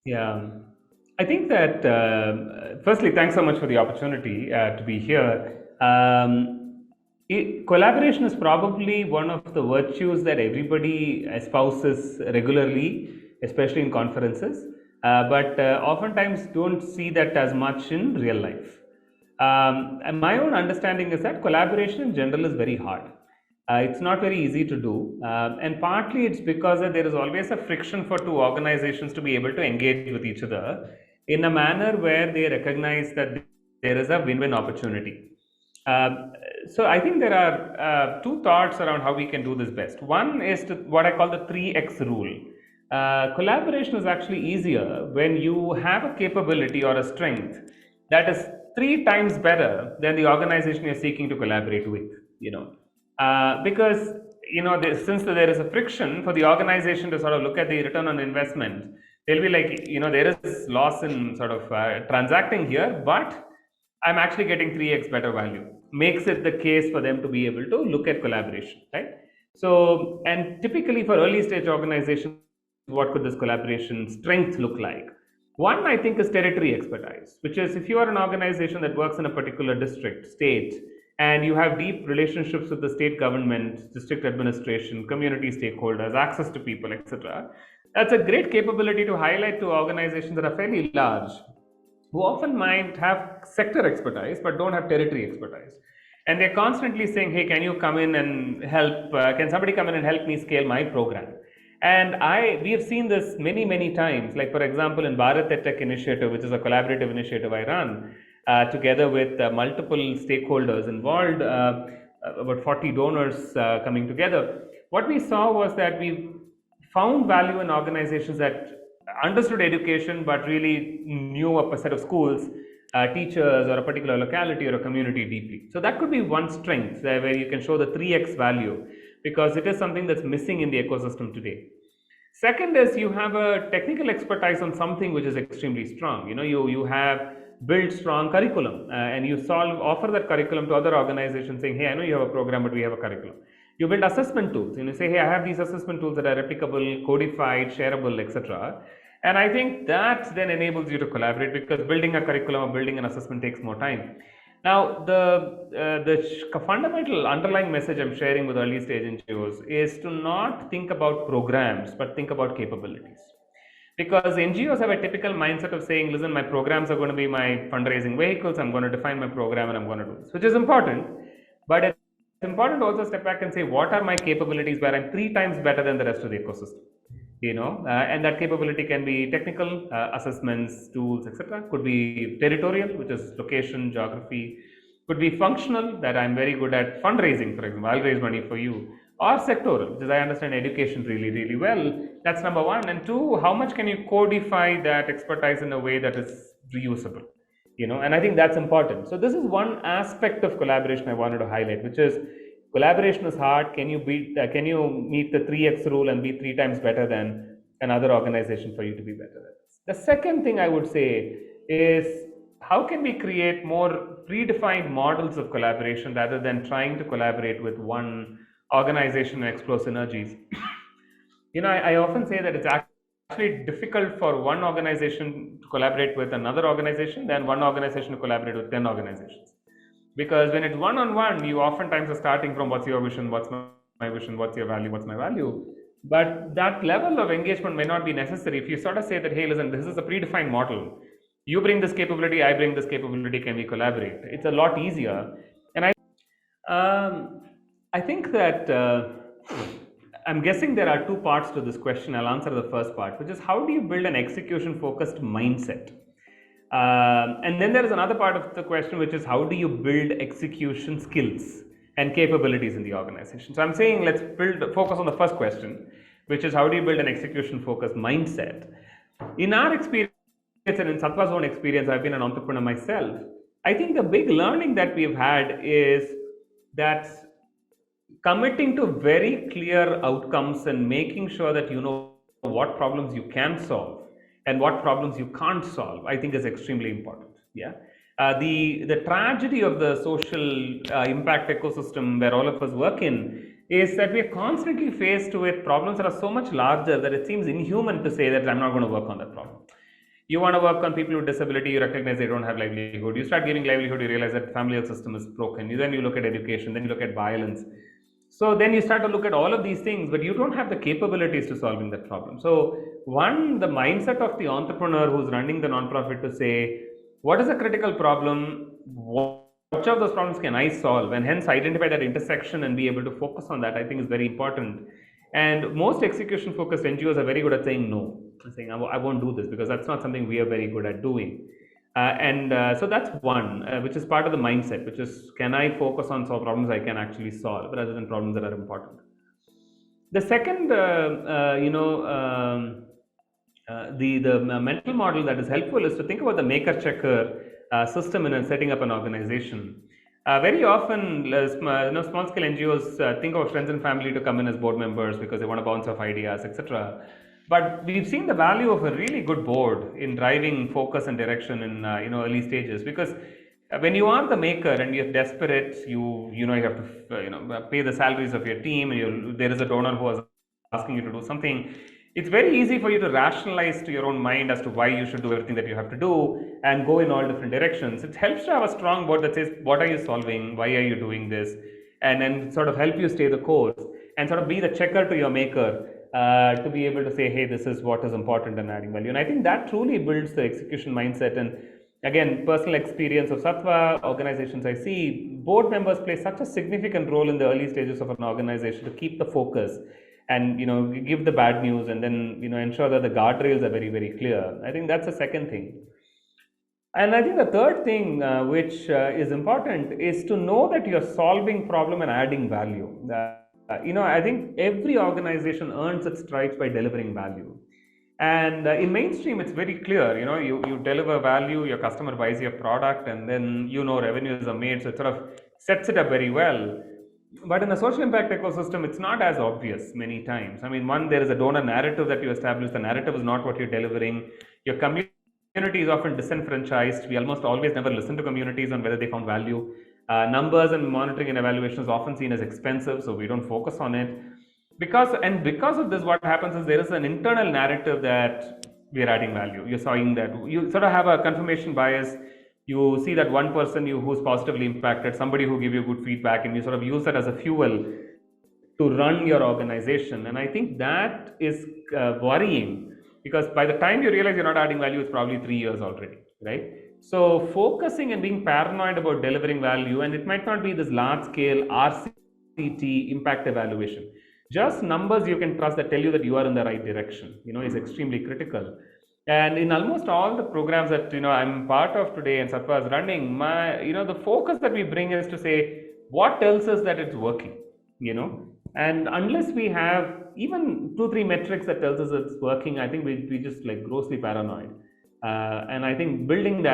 Yeah, I think that firstly, thanks so much for the opportunity to be here. Collaboration is probably one of the virtues that everybody espouses regularly, especially in conferences, but oftentimes don't see that as much in real life. And my own understanding is that collaboration in general is very hard. It's not very easy to do, and partly it's because that there is always a friction for two organizations to be able to engage with each other in a manner where they recognize that there is a win-win opportunity. So I think there are two thoughts around how we can do this best. One is what I call the 3x rule. Collaboration is actually easier when you have a capability or a strength that is three times better than the organization you're seeking to collaborate with. You know, because since there is a friction for the organization to sort of look at the return on investment, they'll be like, there is loss in sort of transacting here, but I'm actually getting 3x better value. Makes it the case for them to be able to look at collaboration, right? So, and typically for early stage organizations, what could this collaboration strength look like? One, I think, is territory expertise, which is if you are an organization that works in a particular district, state, and you have deep relationships with the state government, district administration, community stakeholders, access to people, etc., that's a great capability to highlight to organizations that are fairly large, who often might have sector expertise but don't have territory expertise. And they're constantly saying, hey, can you come in and help? Can somebody come in and help me scale my program? And we have seen this many, many times. Like, for example, in Bharat Tech Initiative, which is a collaborative initiative I run, together with multiple stakeholders involved, about 40 donors coming together. What we saw was that we found value in organizations that understood education but really knew a set of schools, teachers, or a particular locality or a community deeply. So that could be one strength where you can show the 3x value, because it is something that's missing in the ecosystem today. Second is you have a technical expertise on something which is extremely strong. You have built strong curriculum, and you offer that curriculum to other organizations saying, hey, I know you have a program, but we have a curriculum. You build assessment tools, and you say, hey, I have these assessment tools that are replicable, codified, shareable, etc. And I think that then enables you to collaborate, because building a curriculum or building an assessment takes more time. Now, the fundamental underlying message I'm sharing with early stage NGOs is to not think about programs, but think about capabilities. Because NGOs have a typical mindset of saying, listen, my programs are going to be my fundraising vehicles, I'm going to define my program and I'm going to do this, which is important. But it's important to also step back and say, what are my capabilities where I'm three times better than the rest of the ecosystem? And that capability can be technical, assessments, tools, etc. Could be territorial, which is location, geography. Could be functional, that I'm very good at fundraising, for example, I'll raise money for you. Or sectoral, which is I understand education really, really well. That's number one. And two, how much can you codify that expertise in a way that is reusable? And I think that's important. So this is one aspect of collaboration I wanted to highlight, which is collaboration is hard. Can you meet the 3x rule and be three times better than another organization for you to be better at this? The second thing I would say is, how can we create more predefined models of collaboration rather than trying to collaborate with one organization and explore synergies? I often say that it's actually difficult for one organization to collaborate with another organization than one organization to collaborate with 10 organizations. Because when it's one-on-one, you oftentimes are starting from what's your vision, what's my vision, what's your value, what's my value. But that level of engagement may not be necessary if you sort of say that, hey, listen, this is a predefined model. You bring this capability, I bring this capability, can we collaborate? It's a lot easier. And I think that I'm guessing there are two parts to this question. I'll answer the first part, which is, how do you build an execution-focused mindset? And then there is another part of the question, which is, how do you build execution skills and capabilities in the organization? So I'm saying, let's focus on the first question, which is, how do you build an execution-focused mindset? In our experience and in Sattva's own experience, I've been an entrepreneur myself. I think the big learning that we've had is that committing to very clear outcomes and making sure that you know what problems you can solve and what problems you can't solve, I think is extremely important. Yeah. The tragedy of the social impact ecosystem where all of us work in is that we are constantly faced with problems that are so much larger that it seems inhuman to say that I'm not going to work on that problem. You want to work on people with disability, you recognize they don't have livelihood. You start giving livelihood, you realize that family health system is broken. Then you look at education, then you look at violence. So then you start to look at all of these things, but you don't have the capabilities to solving that problem. So one, the mindset of the entrepreneur who's running the nonprofit to say, what is a critical problem? Which of those problems can I solve? And hence identify that intersection and be able to focus on that, I think is very important. And most execution focused NGOs are very good at saying no, saying, I won't do this because that's not something we are very good at doing. So that's one, which is part of the mindset, which is, can I focus on problems I can actually solve rather than problems that are important. The second, the mental model that is helpful is to think about the maker checker system in setting up an organization. Very often, small scale NGOs think of friends and family to come in as board members because they want to bounce off ideas, etc. But we've seen the value of a really good board in driving focus and direction in early stages, because when you are the maker and you're desperate, you have to pay the salaries of your team, and there is a donor who is asking you to do something. It's very easy for you to rationalize to your own mind as to why you should do everything that you have to do and go in all different directions. It helps to have a strong board that says, what are you solving? Why are you doing this? And then sort of help you stay the course and sort of be the checker to your maker to be able to say, hey, this is what is important and adding value. And I think that truly builds the execution mindset. And again, personal experience of Sattva organizations I see, board members play such a significant role in the early stages of an organization to keep the focus and give the bad news, and then ensure that the guardrails are very, very clear. I think that's the second thing. And I think the third thing which is important is to know that you're solving problem and adding value. I think every organization earns its stripes by delivering value. And in mainstream, it's very clear, you deliver value, your customer buys your product, and then revenues are made. So it sort of sets it up very well. But in the social impact ecosystem, it's not as obvious many times. I mean, one, there is a donor narrative that you establish. The narrative is not what you're delivering. Your community is often disenfranchised. We almost always never listen to communities on whether they found value. Numbers and monitoring and evaluation is often seen as expensive, so we don't focus on it. Because of this, what happens is there is an internal narrative that we are adding value. You're seeing that you sort of have a confirmation bias. You see that one person who's positively impacted, somebody who give you good feedback, and you sort of use that as a fuel to run your organization. And I think that is worrying, because by the time you realize you're not adding value, it's probably 3 years already, right? So focusing and being paranoid about delivering value, and it might not be this large scale RCT impact evaluation. Just numbers you can trust that tell you that you are in the right direction, is extremely critical. And in almost all the programs that I'm part of today and Sattva is running, the focus that we bring is to say what tells us that it's working, and unless we have even 2-3 metrics that tells us it's working, I think we just like grossly paranoid. And I think building that